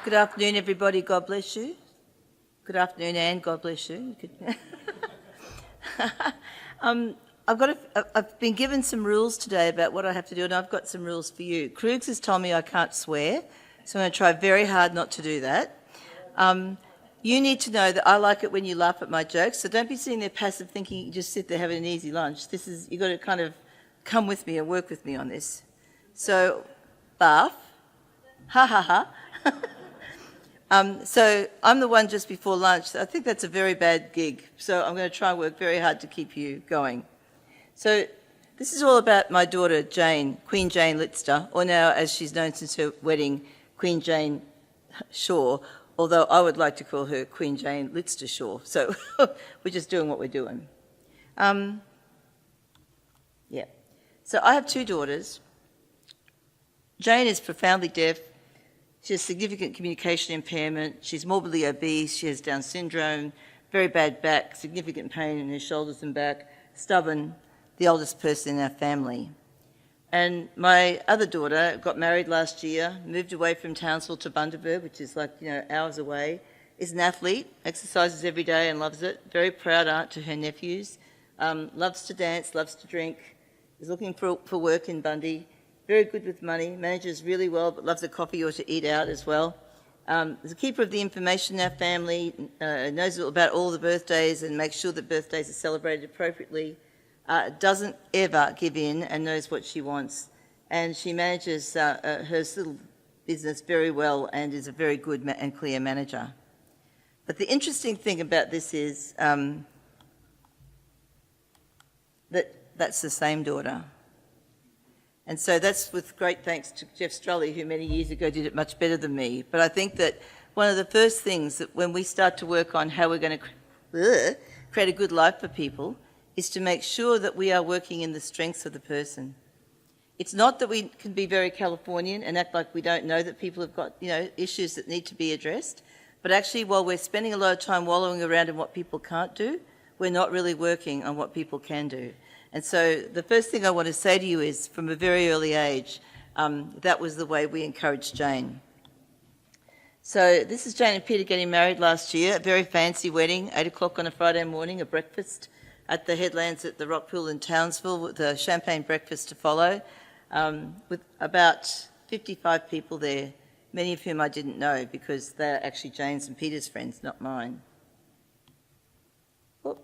Good afternoon, everybody. God bless you. Good afternoon, Anne. God bless you. I've been given some rules today about what I have to do, and I've got some rules for you. Krugs has told me I can't swear, so I'm going to try very hard not to do that. You need to know that I like it when you laugh at my jokes, so don't be sitting there passive thinking you just sit there having an easy lunch. You've got to kind of come with me and work with me on this. So, laugh. Ha ha ha. So I'm the one just before lunch. I think that's a very bad gig. So I'm going to try and work very hard to keep you going. So this is all about my daughter, Jane, Queen Jane Litster, or now, as she's known since her wedding, Queen Jane Shaw, although I would like to call her Queen Jane Litster Shaw. So we're just doing what we're doing. Yeah. So I have two daughters. Jane is profoundly deaf. She has significant communication impairment. She's morbidly obese. She has Down syndrome, very bad back, significant pain in her shoulders and back, stubborn, the oldest person in our family. And my other daughter got married last year, moved away from Townsville to Bundaberg, which is hours away, is an athlete, exercises every day and loves it, very proud aunt to her nephews, loves to dance, loves to drink, is looking for work in Bundy, very good with money, manages really well, but loves a coffee or to eat out as well. Is a keeper of the information in our family, knows about all the birthdays and makes sure that birthdays are celebrated appropriately, doesn't ever give in and knows what she wants. And she manages her little business very well and is a very good and clear manager. But the interesting thing about this is that's the same daughter. And so that's with great thanks to Jeff Strully, who many years ago did it much better than me. But I think that one of the first things that when we start to work on how we're going to create a good life for people is to make sure that we are working in the strengths of the person. It's not that we can be very Californian and act like we don't know that people have got, issues that need to be addressed. But actually, while we're spending a lot of time wallowing around in what people can't do, we're not really working on what people can do. And so the first thing I want to say to you is, from a very early age, that was the way we encouraged Jane. So this is Jane and Peter getting married last year, a very fancy wedding, 8 o'clock on a Friday morning, a breakfast at the Headlands at the Rock Pool in Townsville, with a champagne breakfast to follow, with about 55 people there, many of whom I didn't know because they're actually Jane's and Peter's friends, not mine. Oh,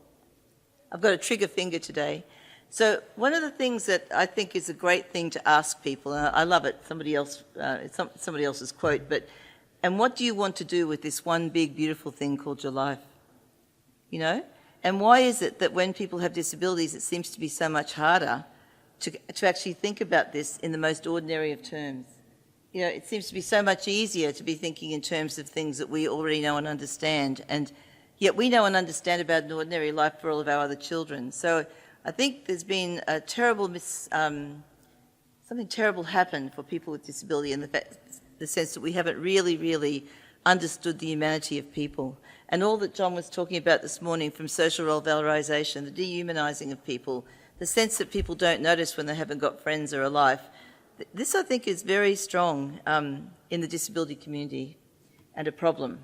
I've got a trigger finger today. So one of the things that I think is a great thing to ask people, and I love it, it's somebody else's quote, and what do you want to do with this one big, beautiful thing called your life? And why is it that when people have disabilities, it seems to be so much harder to actually think about this in the most ordinary of terms? It seems to be so much easier to be thinking in terms of things that we already know and understand, and yet we know and understand about an ordinary life for all of our other children. So I think there's been a terrible something terrible happened for people with disability in the sense that we haven't really, really understood the humanity of people. And all that John was talking about this morning, from social role valorisation, the dehumanising of people, the sense that people don't notice when they haven't got friends or a life, this I think is very strong in the disability community and a problem.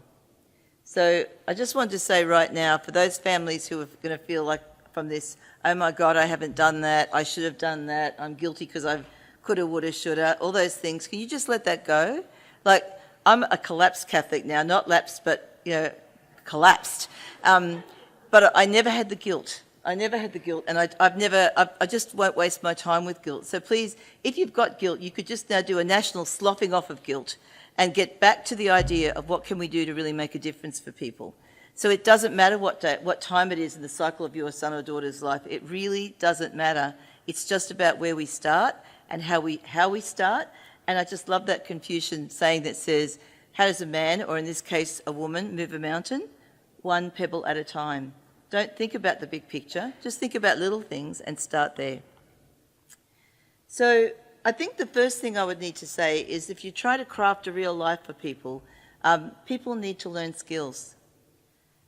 So I just wanted to say right now, for those families who are going to feel like from this, oh my God, I haven't done that, I should have done that, I'm guilty because I coulda, woulda, shoulda, all those things, can you just let that go? Like, I'm a collapsed Catholic now, not lapsed, but, collapsed. But I never had the guilt. And I just won't waste my time with guilt. So please, if you've got guilt, you could just now do a national sloughing off of guilt and get back to the idea of what can we do to really make a difference for people. So it doesn't matter what time it is in the cycle of your son or daughter's life. It really doesn't matter. It's just about where we start and how we start. And I just love that Confucian saying that says, how does a man, or in this case a woman, move a mountain? One pebble at a time. Don't think about the big picture. Just think about little things and start there. So I think the first thing I would need to say is, if you try to craft a real life for people, people need to learn skills.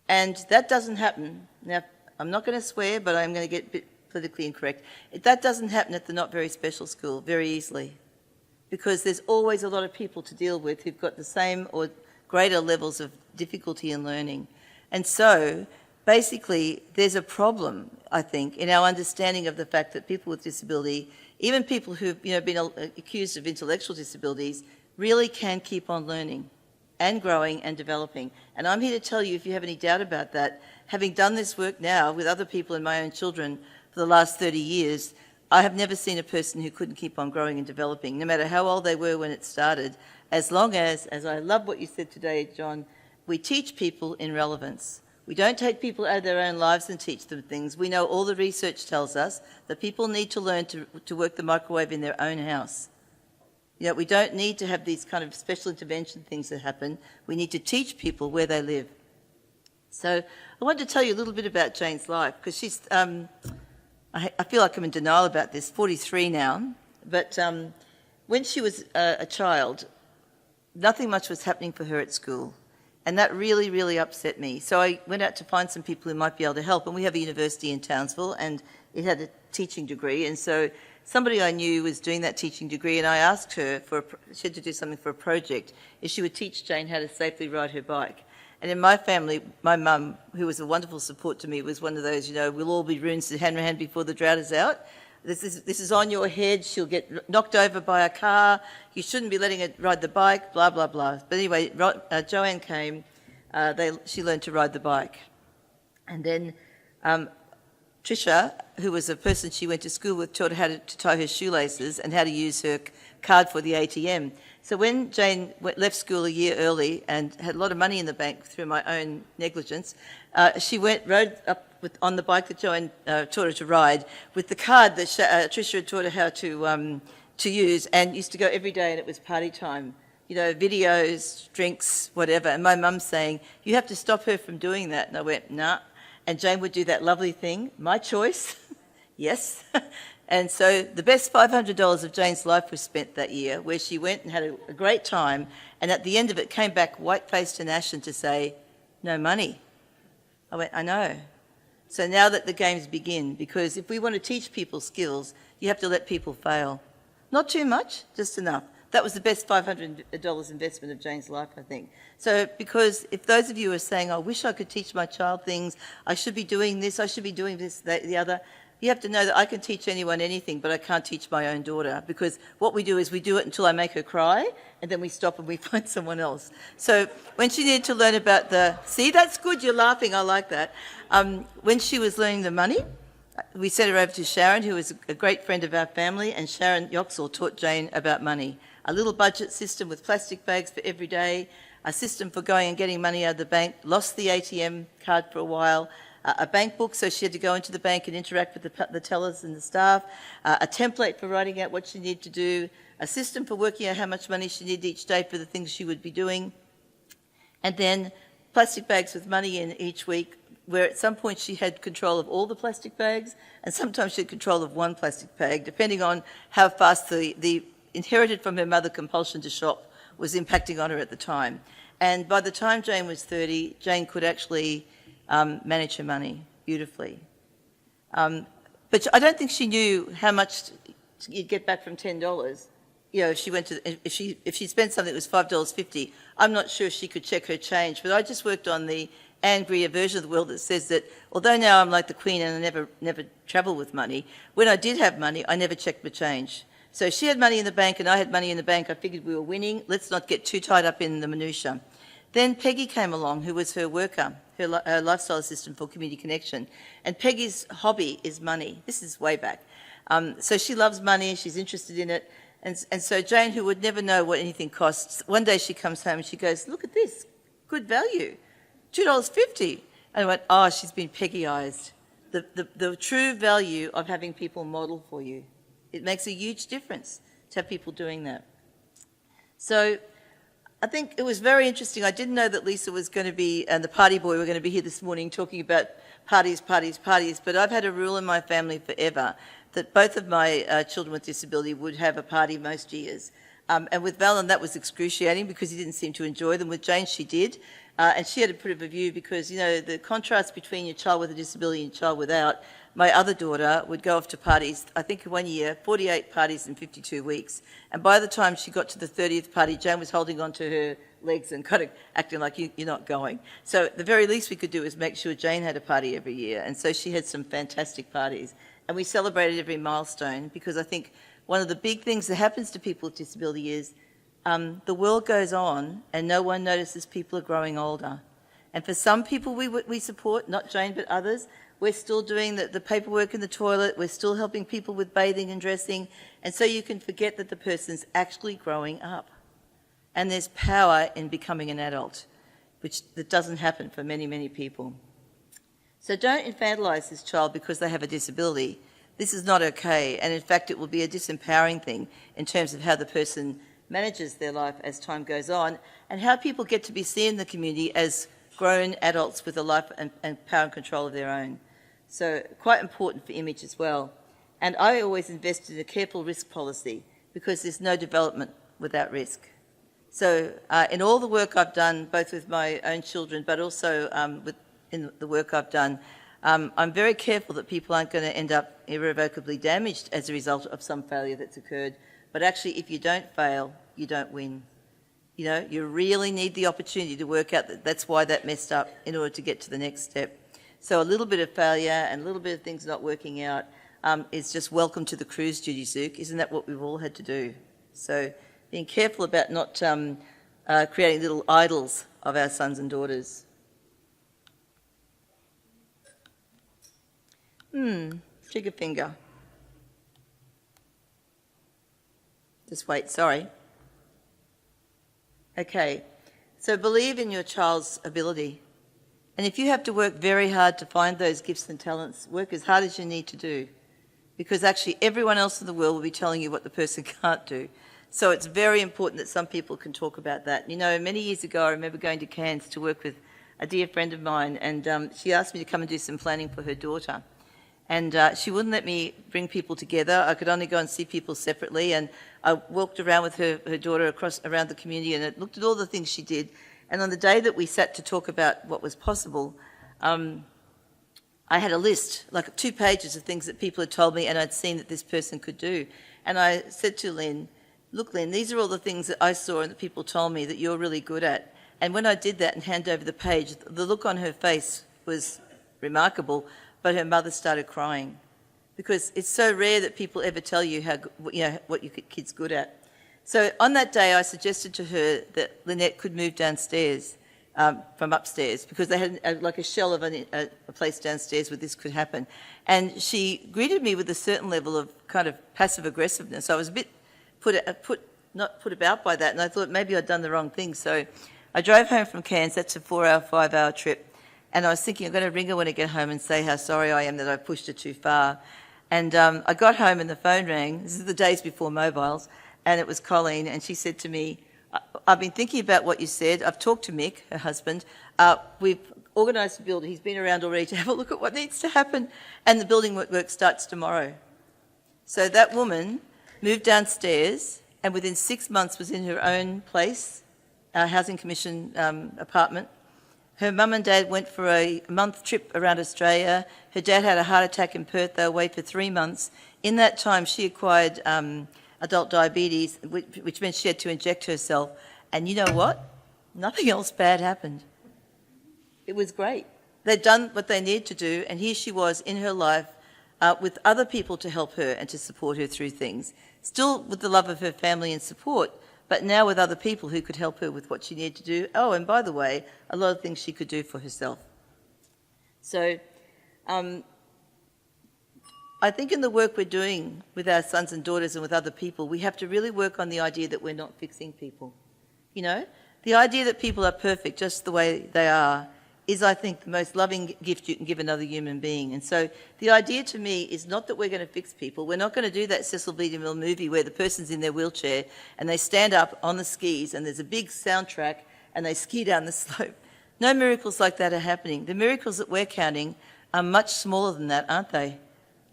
And that doesn't happen. Now, I'm not going to swear, but I'm going to get a bit politically incorrect. That doesn't happen at the Not Very Special School very easily, because there's always a lot of people to deal with who've got the same or greater levels of difficulty in learning. And so, basically, there's a problem, I think, in our understanding of the fact that people with disability, even people who've been accused of intellectual disabilities, really can keep on learning and growing and developing. And I'm here to tell you, if you have any doubt about that, having done this work now with other people and my own children for the last 30 years, I have never seen a person who couldn't keep on growing and developing, no matter how old they were when it started, as long as I love what you said today, John, we teach people in relevance. We don't take people out of their own lives and teach them things. We know all the research tells us that people need to learn to work the microwave in their own house. We don't need to have these kind of special intervention things that happen. We need to teach people where they live. So I wanted to tell you a little bit about Jane's life, because she's, I feel like I'm in denial about this, 43 now, but when she was a child, nothing much was happening for her at school. And that really, really upset me. So I went out to find some people who might be able to help. And we have a university in Townsville, and it had a teaching degree. And so somebody I knew was doing that teaching degree, and I asked her, she had to do something for a project, if she would teach Jane how to safely ride her bike. And in my family, my mum, who was a wonderful support to me, was one of those, we'll all be ruined hand in hand before the drought is out. This is on your head, she'll get knocked over by a car, you shouldn't be letting it ride the bike, blah, blah, blah. But anyway, Joanne came, she learned to ride the bike. And then Tricia, who was a person she went to school with, taught her how to tie her shoelaces and how to use her card for the ATM. So when Jane left school a year early and had a lot of money in the bank through my own negligence, she rode up on the bike that Joanne taught her to ride with the card that Tricia had taught her how to use, and used to go every day, and it was party time. Videos, drinks, whatever. And my mum saying, you have to stop her from doing that. And I went, nah. And Jane would do that lovely thing, my choice, yes. And so the best $500 of Jane's life was spent that year, where she went and had a great time, and at the end of it came back white-faced and ashen to say, no money. I went, I know. So now that the games begin, because if we want to teach people skills, you have to let people fail. Not too much, just enough. That was the best $500 investment of Jane's life, I think. So because if those of you are saying, I wish I could teach my child things, I should be doing this, I should be doing this, that, the other, you have to know that I can teach anyone anything, but I can't teach my own daughter, because what we do is we do it until I make her cry, and then we stop and we find someone else. So when she needed to learn about see, that's good, you're laughing, I like that. When she was learning the money, we sent her over to Sharon, who is a great friend of our family, and Sharon Yoxall taught Jane about money. A little budget system with plastic bags for every day, a system for going and getting money out of the bank, lost the ATM card for a while, a bank book, so she had to go into the bank and interact with the tellers and the staff, a template for writing out what she needed to do, a system for working out how much money she needed each day for the things she would be doing, and then plastic bags with money in each week, where at some point she had control of all the plastic bags, and sometimes she had control of one plastic bag, depending on how fast the inherited from her mother compulsion to shop was impacting on her at the time. And by the time Jane was 30, Jane could actually manage her money beautifully. But I don't think she knew how much you'd get back from $10. If she went if she spent something that was $5.50, I'm not sure she could check her change. But I just worked on the Greer version of the world that says that although now I'm like the Queen and I never travel with money, when I did have money, I never checked my change. So she had money in the bank and I had money in the bank. I figured we were winning. Let's not get too tied up in the minutiae. Then Peggy came along, who was her worker, her lifestyle assistant for Community Connection. And Peggy's hobby is money. This is way back. So she loves money. She's interested in it. And so Jane, who would never know what anything costs, one day she comes home and she goes, look at this, good value, $2.50. And I went, oh, she's been Peggyized. The true value of having people model for you. It makes a huge difference to have people doing that. So I think it was very interesting. I didn't know that Lisa was going to be, and the party boy were going to be here this morning talking about parties, but I've had a rule in my family forever that both of my children with disability would have a party most years. And with Valen, that was excruciating because he didn't seem to enjoy them. With Jane, she did. And she had a bit of a view because, the contrast between your child with a disability and your child without. My other daughter would go off to parties, I think 1 year, 48 parties in 52 weeks. And by the time she got to the 30th party, Jane was holding on to her legs and kind of acting like you're not going. So the very least we could do is make sure Jane had a party every year. And so she had some fantastic parties. And we celebrated every milestone because I think one of the big things that happens to people with disability is the world goes on and no one notices people are growing older. And for some people we support, not Jane but others, we're still doing the paperwork in the toilet, we're still helping people with bathing and dressing, and so you can forget that the person's actually growing up. And there's power in becoming an adult, that doesn't happen for many, many people. So don't infantilize this child because they have a disability. This is not okay, and in fact it will be a disempowering thing in terms of how the person manages their life as time goes on, and how people get to be seen in the community as grown adults with a life and power and control of their own. So quite important for image as well. And I always invest in a careful risk policy because there's no development without risk. So in all the work I've done, both with my own children, but also in the work I've done, I'm very careful that people aren't going to end up irrevocably damaged as a result of some failure that's occurred. But actually, if you don't fail, you don't win. You know, you really need the opportunity to work out that that's why that messed up in order to get to the next step. So a little bit of failure and a little bit of things not working out is just welcome to the cruise, Judy Zook. Isn't that what we've all had to do? So being careful about not creating little idols of our sons and daughters. Trigger finger. Just wait, sorry. Okay, so believe in your child's ability. And if you have to work very hard to find those gifts and talents, work as hard as you need to do. Because actually everyone else in the world will be telling you what the person can't do. So it's very important that some people can talk about that. You know, many years ago I remember going to Cairns to work with a dear friend of mine, and she asked me to come and do some planning for her daughter. And she wouldn't let me bring people together. I could only go and see people separately. And I walked around with her daughter around the community and looked at all the things she did. And on the day that we sat to talk about what was possible, I had a list, like 2 pages of things that people had told me and I'd seen that this person could do. And I said to Lynn, look, Lynn, these are all the things that I saw and that people told me that you're really good at. And when I did that and handed over the page, the look on her face was remarkable, but her mother started crying because it's so rare that people ever tell you how, what your kid's good at. So on that day, I suggested to her that Lynette could move downstairs from upstairs because they had like a shell of a place downstairs where this could happen. And she greeted me with a certain level of kind of passive aggressiveness. I was a bit not put about by that, and I thought maybe I'd done the wrong thing. So I drove home from Cairns. That's a 4-hour, 5-hour trip. And I was thinking, I'm going to ring her when I get home and say how sorry I am that I pushed her too far. And I got home and the phone rang. This is the days before mobiles. And it was Colleen, and she said to me, I've been thinking about what you said. I've talked to Mick, her husband. We've organised the building. He's been around already to have a look at what needs to happen. And the building work starts tomorrow. So that woman moved downstairs and within 6 months was in her own place, a Housing Commission apartment. Her mum and dad went for a month trip around Australia. Her dad had a heart attack in Perth. They were away for 3 months. In that time, she acquired adult diabetes, which meant she had to inject herself. And you know what? Nothing else bad happened. It was great. They'd done what they needed to do, and here she was in her life with other people to help her and to support her through things. Still with the love of her family and support, but now with other people who could help her with what she needed to do. Oh, and by the way, a lot of things she could do for herself. So I think in the work we're doing with our sons and daughters and with other people, we have to really work on the idea that we're not fixing people. You know, the idea that people are perfect just the way they are is, I think, the most loving gift you can give another human being. And so the idea to me is not that we're going to fix people. We're not going to do that Cecil B. DeMille movie where the person's in their wheelchair and they stand up on the skis and there's a big soundtrack and they ski down the slope. No miracles like that are happening. The miracles that we're counting are much smaller than that, aren't they?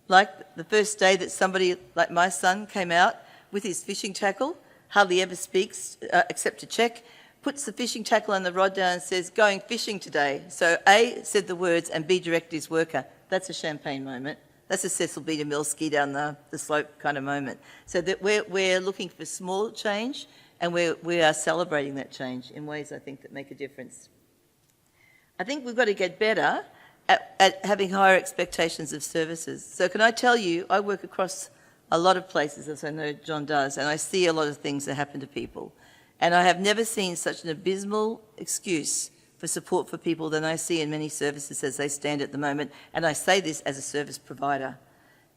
Like the first day that somebody like my son came out with his fishing tackle, hardly ever speaks except to check, puts the fishing tackle and the rod down and says, going fishing today. So A, said the words, and B, directed his worker. That's a champagne moment. That's a Cecil B. DeMille ski down the slope kind of moment. So that we're looking for small change And we are celebrating that change in ways, I think, that make a difference. I think we've got to get better at having higher expectations of services. So can I tell you, I work across a lot of places, as I know John does, and I see a lot of things that happen to people. And I have never seen such an abysmal excuse for support for people than I see in many services as they stand at the moment. And I say this as a service provider.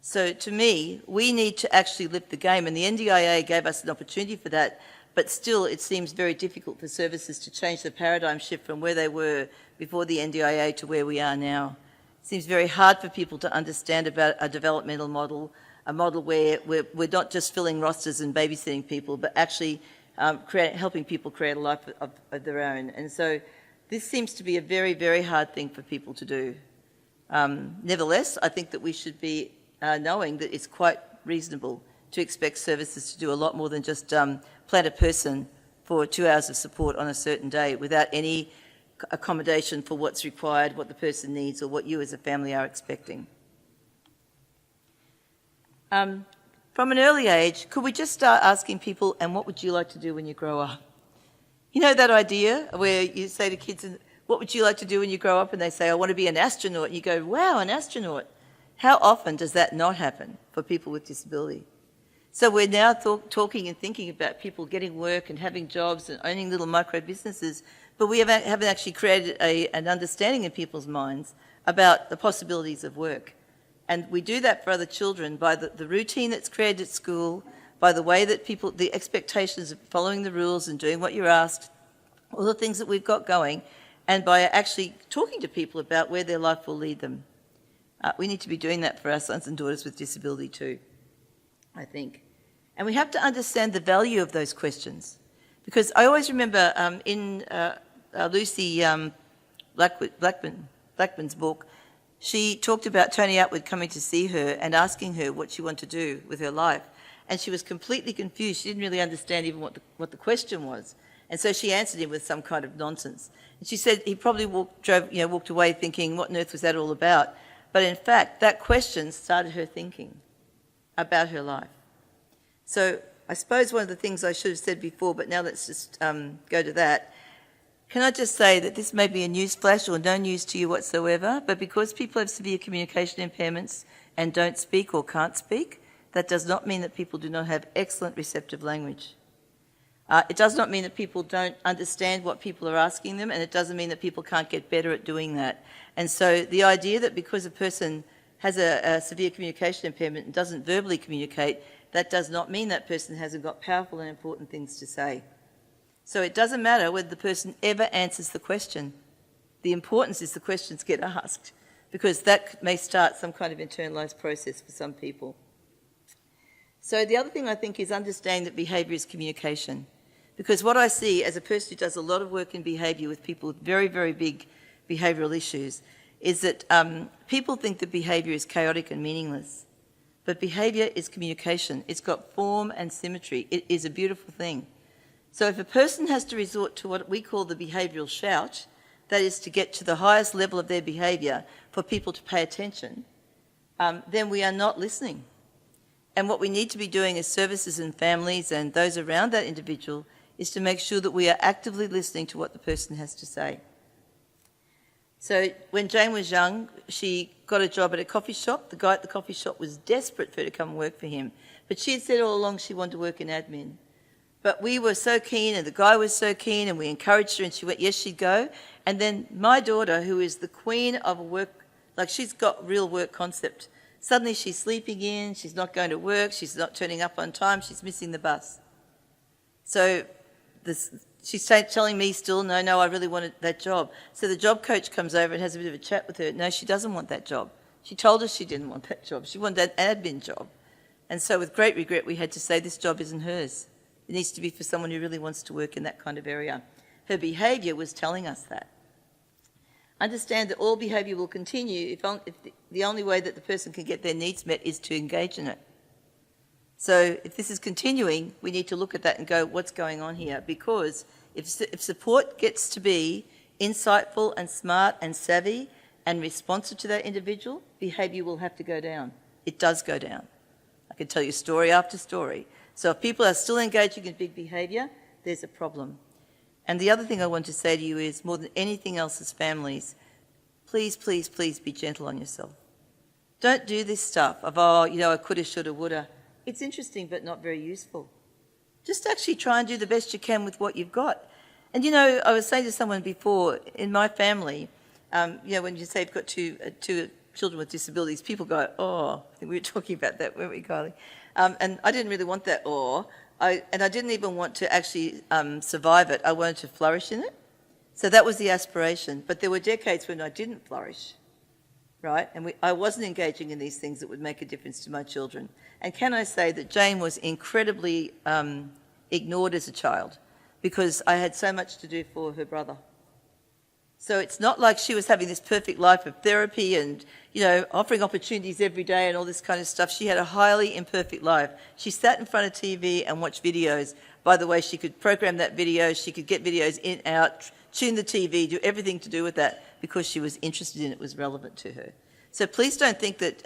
So to me, we need to actually lift the game, and the NDIA gave us an opportunity for that, but still it seems very difficult for services to change the paradigm shift from where they were before the NDIA to where we are now. It seems very hard for people to understand about a developmental model, a model where we're not just filling rosters and babysitting people, but actually helping people create a life of their own. And so this seems to be a very, very hard thing for people to do. Nevertheless, I think that we should be knowing that it's quite reasonable to expect services to do a lot more than just plan a person for 2 hours of support on a certain day without any accommodation for what's required, what the person needs, or what you as a family are expecting. From an early age, could we just start asking people, and what would you like to do when you grow up? You know that idea where you say to kids, what would you like to do when you grow up? And they say, I want to be an astronaut. And you go, wow, an astronaut. How often does that not happen for people with disability? So we're now talking and thinking about people getting work and having jobs and owning little micro businesses, but we haven't actually created an understanding in people's minds about the possibilities of work. And we do that for other children by the routine that's created at school, by the way that the expectations of following the rules and doing what you're asked, all the things that we've got going, and by actually talking to people about where their life will lead them. We need to be doing that for our sons and daughters with disability too, I think. And we have to understand the value of those questions. Because I always remember in Lucy Blackman's book, she talked about Tony Atwood coming to see her and asking her what she wanted to do with her life. And she was completely confused. She didn't really understand even what the question was. And so she answered him with some kind of nonsense. And she said he probably walked away thinking, what on earth was that all about? But in fact, that question started her thinking about her life. So I suppose one of the things I should have said before, but now let's just go to that. Can I just say that this may be a news flash or no news to you whatsoever, but because people have severe communication impairments and don't speak or can't speak, that does not mean that people do not have excellent receptive language. It does not mean that people don't understand what people are asking them, and it doesn't mean that people can't get better at doing that. And so the idea that because a person has a severe communication impairment and doesn't verbally communicate, that does not mean that person hasn't got powerful and important things to say. So it doesn't matter whether the person ever answers the question. The importance is the questions get asked, because that may start some kind of internalised process for some people. So the other thing I think is understanding that behaviour is communication. Because what I see as a person who does a lot of work in behaviour with people with very, very big behavioural issues is that people think that behaviour is chaotic and meaningless. But behaviour is communication. It's got form and symmetry. It is a beautiful thing. So if a person has to resort to what we call the behavioural shout, that is to get to the highest level of their behaviour for people to pay attention, then we are not listening. And what we need to be doing as services and families and those around that individual is to make sure that we are actively listening to what the person has to say. So when Jane was young, she got a job at a coffee shop. The guy at the coffee shop was desperate for her to come and work for him. But she had said all along she wanted to work in admin. But we were so keen, and the guy was so keen, and we encouraged her, and she went, yes, she'd go. And then my daughter, who is the queen of work, like she's got real work concept, suddenly she's sleeping in, she's not going to work, she's not turning up on time, she's missing the bus. So she's telling me still, no, I really wanted that job. So the job coach comes over and has a bit of a chat with her. No, she doesn't want that job. She told us she didn't want that job. She wanted an admin job. And so with great regret, we had to say this job isn't hers. It needs to be for someone who really wants to work in that kind of area. Her behaviour was telling us that. Understand that all behaviour will continue if the only way that the person can get their needs met is to engage in it. So if this is continuing, we need to look at that and go, what's going on here? Because if support gets to be insightful and smart and savvy and responsive to that individual, behaviour will have to go down. It does go down. I can tell you story after story. So if people are still engaging in big behaviour, there's a problem. And the other thing I want to say to you is, more than anything else as families, please, please, please be gentle on yourself. Don't do this stuff of, I coulda, shoulda, woulda. It's interesting but not very useful. Just actually try and do the best you can with what you've got. And I was saying to someone before, in my family, when you say you've got two children with disabilities, people go, oh, I think we were talking about that, weren't we, Kylie? And I didn't really want that and I didn't even want to actually survive it. I wanted to flourish in it. So that was the aspiration. But there were decades when I didn't flourish, right? And I wasn't engaging in these things that would make a difference to my children. And can I say that Jane was incredibly ignored as a child because I had so much to do for her brother. So it's not like she was having this perfect life of therapy and, offering opportunities every day and all this kind of stuff. She had a highly imperfect life. She sat in front of TV and watched videos. By the way, she could program that video. She could get videos in, out, tune the TV, do everything to do with that because she was interested in it, was relevant to her. So please don't think that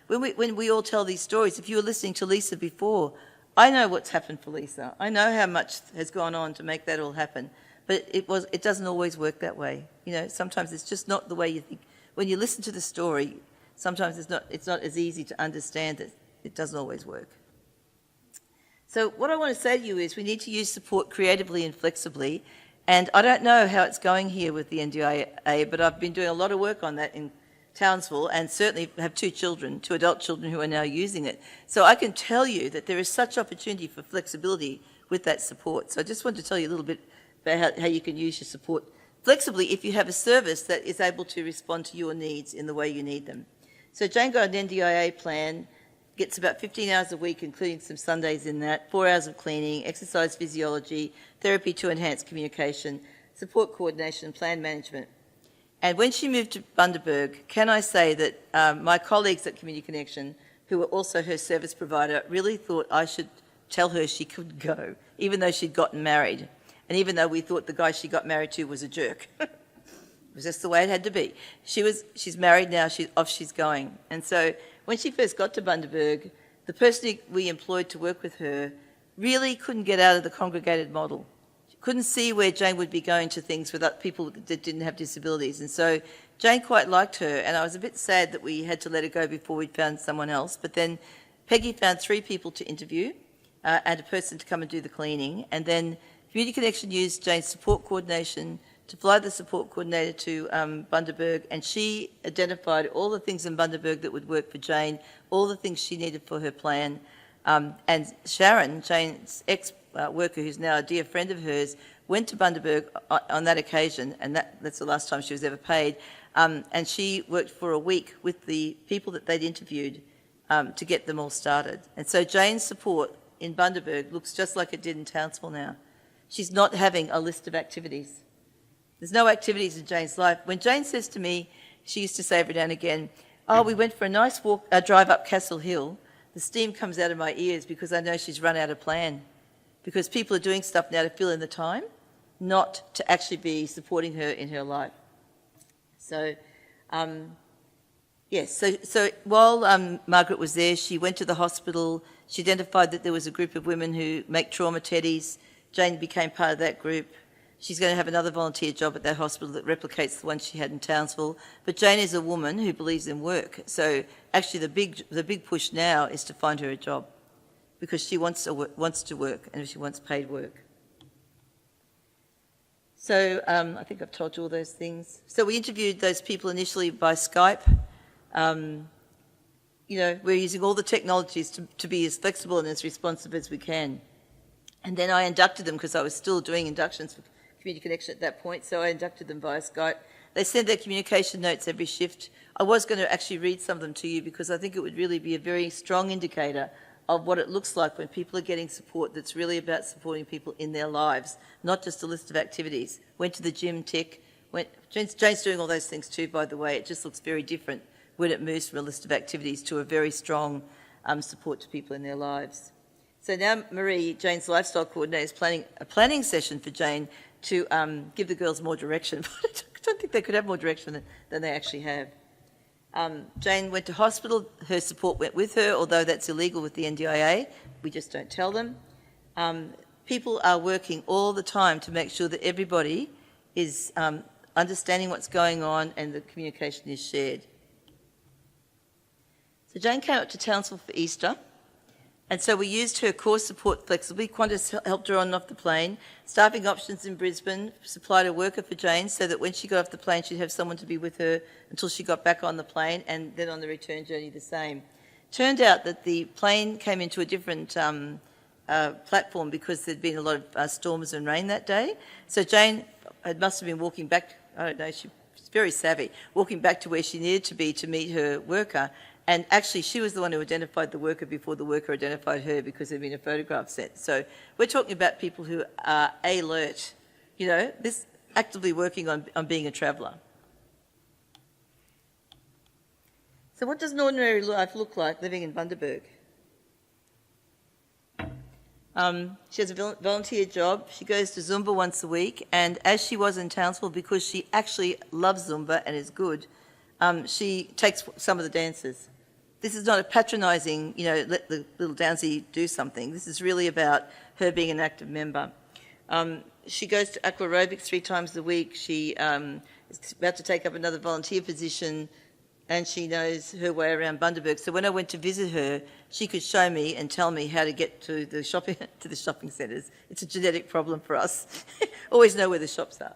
when we all tell these stories, if you were listening to Lisa before, I know what's happened for Lisa. I know how much has gone on to make that all happen. But it doesn't always work that way. Sometimes it's just not the way you think. When you listen to the story, sometimes it's not as easy to understand that it doesn't always work. So what I want to say to you is we need to use support creatively and flexibly. And I don't know how it's going here with the NDIA, but I've been doing a lot of work on that in Townsville and certainly have two adult children who are now using it. So I can tell you that there is such opportunity for flexibility with that support. So I just want to tell you a little bit about how you can use your support flexibly if you have a service that is able to respond to your needs in the way you need them. So Jane got an NDIA plan, gets about 15 hours a week, including some Sundays in that, 4 hours of cleaning, exercise physiology, therapy to enhance communication, support coordination, plan management. And when she moved to Bundaberg, can I say that my colleagues at Community Connection, who were also her service provider, really thought I should tell her she could go, even though she'd gotten married. And even though we thought the guy she got married to was a jerk. It was just the way it had to be. She's married now, she's going. And so when she first got to Bundaberg, the person we employed to work with her really couldn't get out of the congregated model. She couldn't see where Jane would be going to things with people that didn't have disabilities. And so Jane quite liked her, and I was a bit sad that we had to let her go before we'd found someone else. But then Peggy found 3 people to interview and a person to come and do the cleaning. And then Community Connection used Jane's support coordination to fly the support coordinator to Bundaberg, and she identified all the things in Bundaberg that would work for Jane, all the things she needed for her plan. And Sharon, Jane's ex-worker, who's now a dear friend of hers, went to Bundaberg on that occasion, and that's the last time she was ever paid, and she worked for a week with the people that they'd interviewed to get them all started. And so Jane's support in Bundaberg looks just like it did in Townsville now. She's not having a list of activities. There's no activities in Jane's life. When Jane says to me, she used to say every now and again, we went for a nice drive up Castle Hill. The steam comes out of my ears because I know she's run out of plan. Because people are doing stuff now to fill in the time, not to actually be supporting her in her life. So, yes, so while Margaret was there, she went to the hospital. She identified that there was a group of women who make trauma teddies. Jane became part of that group. She's going to have another volunteer job at that hospital that replicates the one she had in Townsville. But Jane is a woman who believes in work. So actually the big push now is to find her a job because she wants to work and she wants paid work. So I think I've told you all those things. So we interviewed those people initially by Skype. We're using all the technologies to be as flexible and as responsive as we can. And then I inducted them because I was still doing inductions for Community Connection at that point, so I inducted them via Skype. They send their communication notes every shift. I was going to actually read some of them to you because I think it would really be a very strong indicator of what it looks like when people are getting support that's really about supporting people in their lives, not just a list of activities. Went to the gym, Jane's doing all those things too, by the way. It just looks very different when it moves from a list of activities to a very strong support to people in their lives. So now Marie, Jane's lifestyle coordinator, is planning a planning session for Jane to give the girls more direction. I don't think they could have more direction than they actually have. Jane went to hospital. Her support went with her, although that's illegal with the NDIA. We just don't tell them. people are working all the time to make sure that everybody is understanding what's going on and the communication is shared. So Jane came up to Townsville for Easter, and so we used her core support flexibly. Qantas helped her on and off the plane. Staffing options in Brisbane supplied a worker for Jane so that when she got off the plane, she'd have someone to be with her until she got back on the plane, and then on the return journey the same. Turned out that the plane came into a different platform because there'd been a lot of storms and rain that day. So Jane must have been walking back, I don't know, she's very savvy, walking back to where she needed to be to meet her worker. And actually, she was the one who identified the worker before the worker identified her because there'd been a photograph sent. So we're talking about people who are alert, this actively working on being a traveller. So what does an ordinary life look like living in Bundaberg? She has a volunteer job. She goes to Zumba once a week, and as she was in Townsville, because she actually loves Zumba and is good, she takes some of the dances. This is not a patronising, let the little Downsy do something. This is really about her being an active member. She goes to aqua aerobics 3 times a week. She is about to take up another volunteer position, and she knows her way around Bundaberg. So when I went to visit her, she could show me and tell me how to get to the shopping centres. It's a genetic problem for us. Always know where the shops are.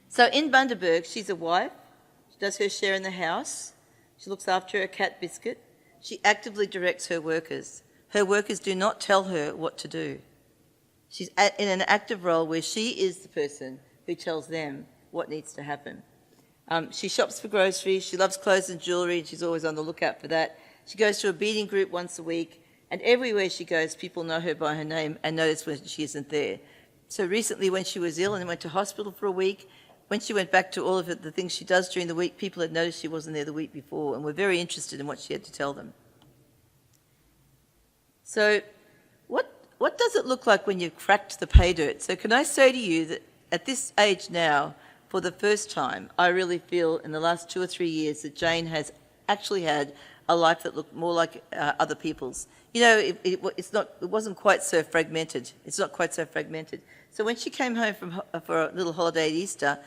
So in Bundaberg, she's a wife. She does her share in the house. She looks after her cat Biscuit. She actively directs her workers. Her workers do not tell her what to do. She's in an active role where she is the person who tells them what needs to happen. She shops for groceries. She loves clothes and jewellery, and she's always on the lookout for that. She goes to a beading group once a week, and everywhere she goes, people know her by her name and notice when she isn't there. So recently, when she was ill and went to hospital for a week, when she went back to all of the things she does during the week, people had noticed she wasn't there the week before and were very interested in what she had to tell them. So what does it look like when you've cracked the pay dirt? So can I say to you that at this age now, for the first time, I really feel in the last 2 or 3 years that Jane has actually had a life that looked more like other people's. It wasn't quite so fragmented. It's not quite so fragmented. So when she came home for a little holiday at Easter,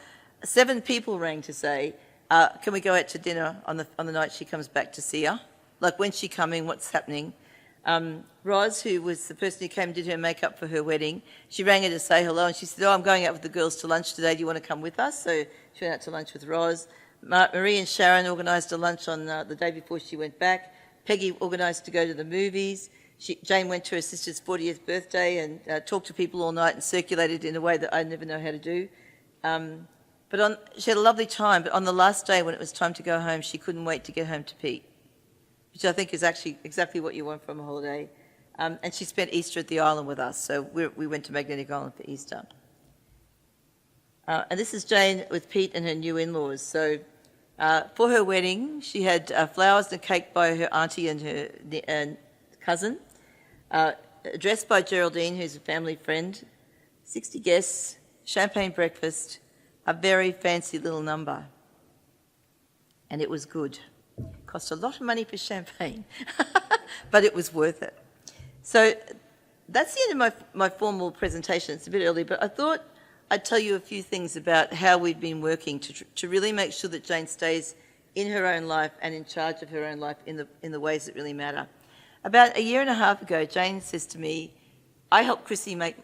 7 people rang to say, can we go out to dinner on the night she comes back to see her? Like, when's she coming? What's happening? Roz, who was the person who came and did her makeup for her wedding, she rang her to say hello, and she said, I'm going out with the girls to lunch today. Do you want to come with us? So she went out to lunch with Roz. Marie and Sharon organised a lunch on the day before she went back. Peggy organised to go to the movies. Jane went to her sister's 40th birthday and talked to people all night and circulated in a way that I never know how to do. She had a lovely time, but on the last day when it was time to go home, she couldn't wait to get home to Pete, which I think is actually exactly what you want from a holiday. And she spent Easter at the island with us, so we went to Magnetic Island for Easter. And this is Jane with Pete and her new in-laws. So for her wedding, she had flowers and cake by her auntie and her cousin, dressed by Geraldine, who's a family friend, 60 guests, champagne breakfast, a very fancy little number. And it was good. Cost a lot of money for champagne, but it was worth it. So that's the end of my formal presentation. It's a bit early, but I thought I'd tell you a few things about how we've been working to really make sure that Jane stays in her own life and in charge of her own life in the ways that really matter. About a year and a half ago, Jane says to me, I helped Chrissy make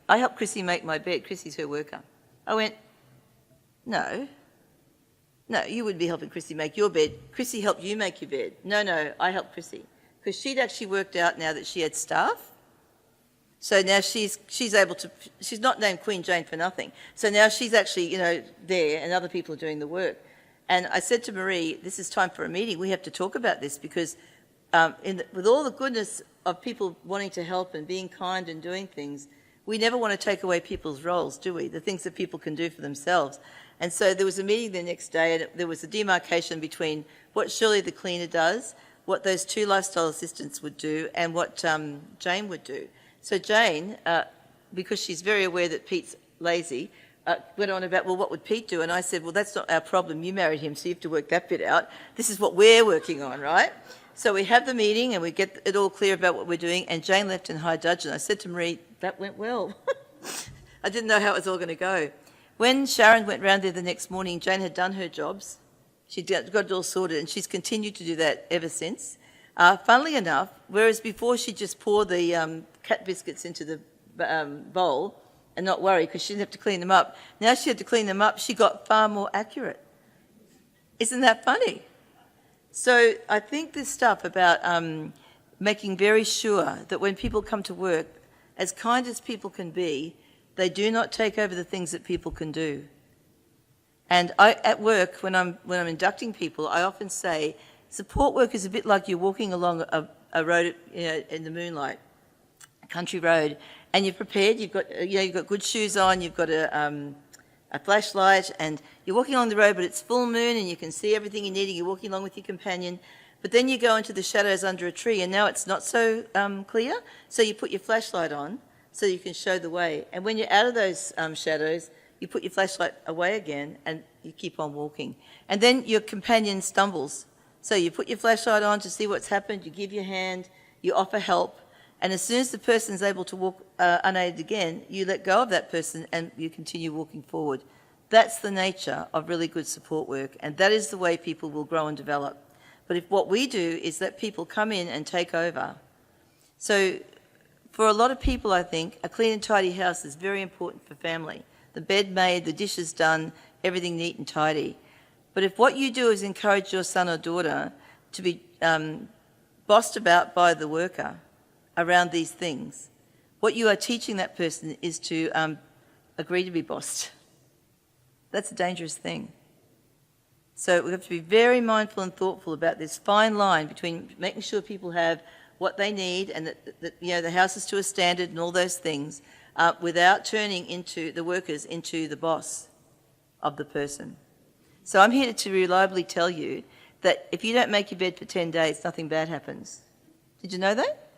my bed. Chrissy's her worker. I went, no, you wouldn't be helping Chrissy make your bed. Chrissy helped you make your bed. No, I helped Chrissy. Because she'd actually worked out now that she had staff. So now she's able to, she's not named Queen Jane for nothing. So now she's actually, there and other people are doing the work. And I said to Marie, this is time for a meeting. We have to talk about this because with all the goodness of people wanting to help and being kind and doing things, we never want to take away people's roles, do we? The things that people can do for themselves. And so there was a meeting the next day, and there was a demarcation between what Shirley the cleaner does, what those 2 lifestyle assistants would do, and what Jane would do. So Jane, because she's very aware that Pete's lazy, went on about, well, what would Pete do? And I said, well, that's not our problem. You married him, so you have to work that bit out. This is what we're working on, right? So we have the meeting and we get it all clear about what we're doing, and Jane left in high dudgeon. I said to Marie, that went well. I didn't know how it was all going to go. When Sharon went round there the next morning, Jane had done her jobs. She got it all sorted, and she's continued to do that ever since. Funnily enough, whereas before she'd just pour the cat biscuits into the bowl and not worry because she didn't have to clean them up, now she had to clean them up, she got far more accurate. Isn't that funny? So I think this stuff about making very sure that when people come to work, as kind as people can be, they do not take over the things that people can do. And at work, when I'm inducting people, I often say, support work is a bit like you're walking along a road, in the moonlight, a country road, and you're prepared. You've got good shoes on. You've got a flashlight, and you're walking along the road, but it's full moon, and you can see everything you need. And you're walking along with your companion, but then you go into the shadows under a tree, and now it's not so clear. So you put your flashlight on so you can show the way. And when you're out of those shadows, you put your flashlight away again, and you keep on walking. And then your companion stumbles. So you put your flashlight on to see what's happened, you give your hand, you offer help, and as soon as the person's able to walk unaided again, you let go of that person and you continue walking forward. That's the nature of really good support work, and that is the way people will grow and develop. But if what we do is let people come in and take over. So for a lot of people, I think, a clean and tidy house is very important for family. The bed made, the dishes done, everything neat and tidy. But if what you do is encourage your son or daughter to be bossed about by the worker around these things, what you are teaching that person is to agree to be bossed. That's a dangerous thing. So we have to be very mindful and thoughtful about this fine line between making sure people have what they need and that the house is to a standard and all those things, without turning the workers into the boss of the person. So I'm here to reliably tell you that if you don't make your bed for 10 days, nothing bad happens. Did you know that?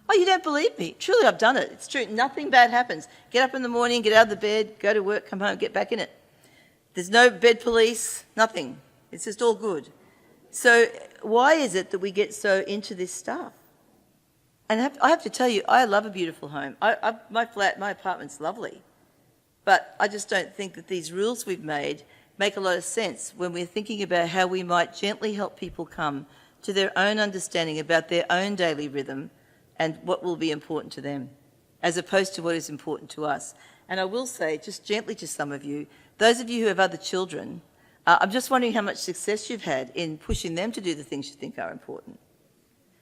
Oh, you don't believe me? Truly, I've done it. It's true. Nothing bad happens. Get up in the morning, get out of the bed, go to work, come home, get back in it. There's no bed police, nothing. It's just all good. So why is it that we get so into this stuff? And I have to tell you, I love a beautiful home. My apartment's lovely. But I just don't think that these rules we've made make a lot of sense when we're thinking about how we might gently help people come to their own understanding about their own daily rhythm and what will be important to them, as opposed to what is important to us. And I will say, just gently to some of you, those of you who have other children, I'm just wondering how much success you've had in pushing them to do the things you think are important.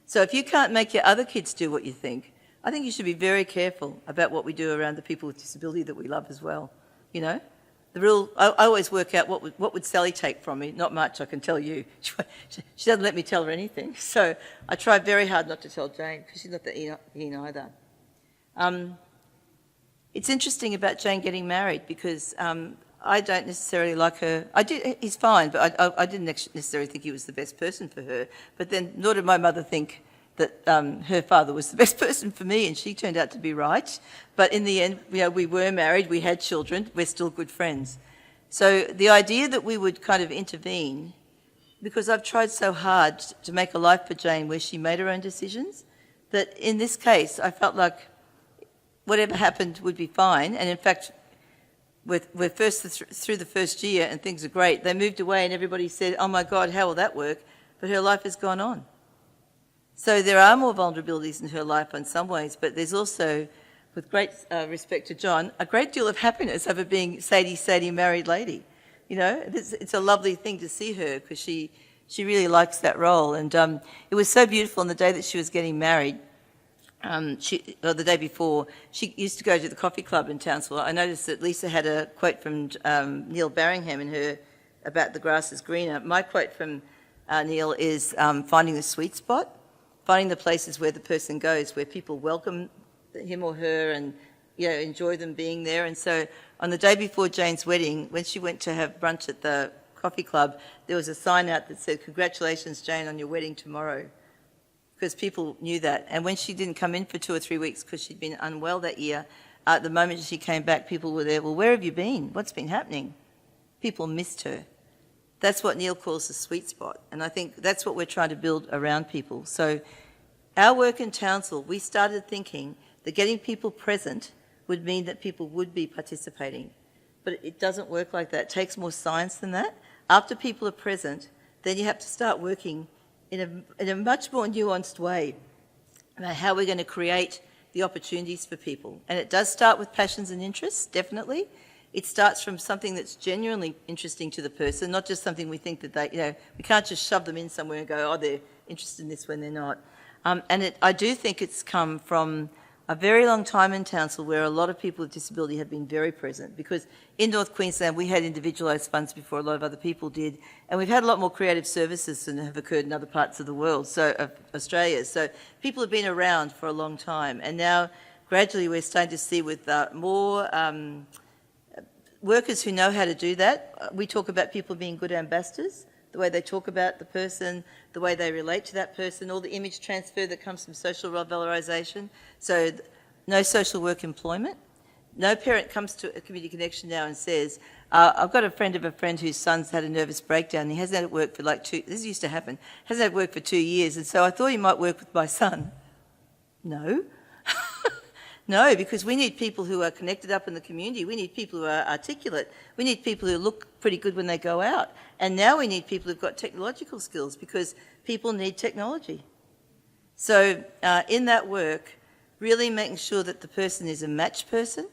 So if you can't make your other kids do what you think, I think you should be very careful about what we do around the people with disability that we love as well. I always work out what would Sally take from me. Not much, I can tell you. She doesn't let me tell her anything. So I try very hard not to tell Jane, because she's not that keen either. It's interesting about Jane getting married, because I don't necessarily like her. He's fine, but I didn't necessarily think he was the best person for her. But then nor did my mother think that her father was the best person for me, and she turned out to be right. But in the end, we were married, we had children, we're still good friends. So the idea that we would kind of intervene, because I've tried so hard to make a life for Jane where she made her own decisions, that in this case I felt like whatever happened would be fine. And in fact, we're first through the first year and things are great. They moved away and everybody said, oh my God, how will that work? But her life has gone on. So there are more vulnerabilities in her life in some ways, but there's also, with great respect to John, a great deal of happiness over being Sadie married lady. It's a lovely thing to see her, because she really likes that role. And it was so beautiful on the day that she was getting married. The day before, she used to go to the coffee club in Townsville. I noticed that Lisa had a quote from Neil Barringham in her about the grass is greener. My quote from Neil is finding the sweet spot, finding the places where the person goes, where people welcome him or her and enjoy them being there. And so on the day before Jane's wedding, when she went to have brunch at the coffee club, there was a sign out that said, "Congratulations, Jane, on your wedding tomorrow," because people knew that. And when she didn't come in for 2 or 3 weeks because she'd been unwell that year, at the moment she came back, people were there, "Well, where have you been? What's been happening?" People missed her. That's what Neil calls the sweet spot, and I think that's what we're trying to build around people. So our work in Townsville, we started thinking that getting people present would mean that people would be participating. But it doesn't work like that. It takes more science than that. After people are present, then you have to start working in a much more nuanced way about how we're going to create the opportunities for people. And it does start with passions and interests, definitely. It starts from something that's genuinely interesting to the person, not just something we think that they, we can't just shove them in somewhere and go, oh, they're interested in this when they're not. I do think it's come from a very long time in Townsville where a lot of people with disability have been very present, because in North Queensland we had individualised funds before a lot of other people did, and we've had a lot more creative services than have occurred in other parts of the world, of Australia. So people have been around for a long time, and now gradually we're starting to see with more workers who know how to do that. We talk about people being good ambassadors, the way they talk about the person, the way they relate to that person, all the image transfer that comes from social valorisation. So no social work employment. No parent comes to a community connection now and says, I've got a friend of a friend whose son's had a nervous breakdown and he hasn't had work for this used to happen, hasn't had work for 2 years, and so I thought he might work with my son. No. No, because we need people who are connected up in the community. We need people who are articulate. We need people who look pretty good when they go out. And now we need people who've got technological skills, because people need technology. So in that work, really making sure that the person is a match person,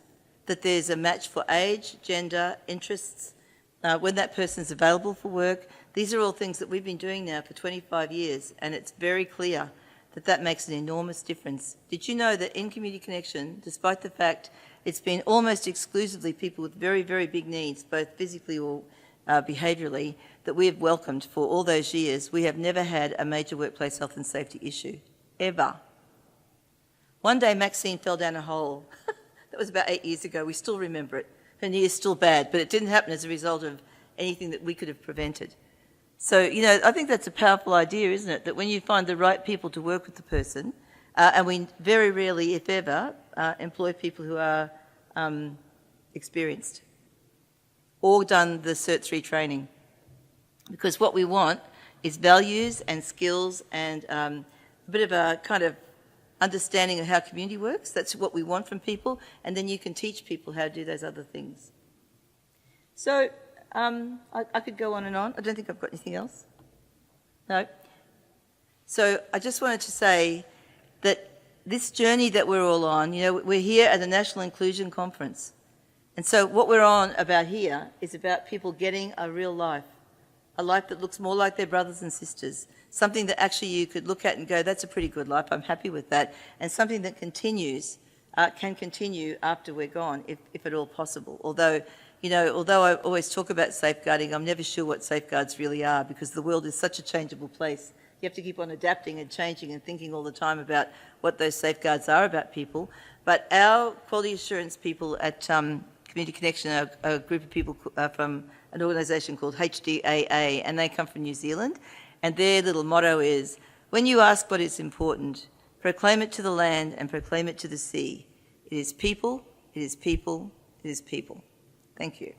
that there's a match for age, gender, interests, when that person's available for work. These are all things that we've been doing now for 25 years, and it's very clear that makes an enormous difference. Did you know that in Community Connection, despite the fact it's been almost exclusively people with very, very big needs, both physically or behaviourally, that we have welcomed for all those years, we have never had a major workplace health and safety issue, ever. One day Maxine fell down a hole. That was about 8 years ago. We still remember it. Her knee is still bad, but it didn't happen as a result of anything that we could have prevented. So, I think that's a powerful idea, isn't it? That when you find the right people to work with the person, and we very rarely, if ever, employ people who are experienced or done the Cert 3 training. Because what we want is values and skills and a bit of a kind of understanding of how community works. That's what we want from people, and then you can teach people how to do those other things. So I could go on and on. I don't think I've got anything else. No. So I just wanted to say that this journey that we're all on, we're here at the National Inclusion Conference. And so what we're on about here is about people getting a real life, a life that looks more like their brothers and sisters, something that actually you could look at and go, that's a pretty good life, I'm happy with that, and something that continues, can continue after we're gone, if at all possible. Although I always talk about safeguarding, I'm never sure what safeguards really are, because the world is such a changeable place. You have to keep on adapting and changing and thinking all the time about what those safeguards are about people. But our quality assurance people at Community Connection are a group of people from an organisation called HDAA, and they come from New Zealand. And their little motto is, when you ask what is important, proclaim it to the land and proclaim it to the sea. It is people, it is people, it is people. Thank you.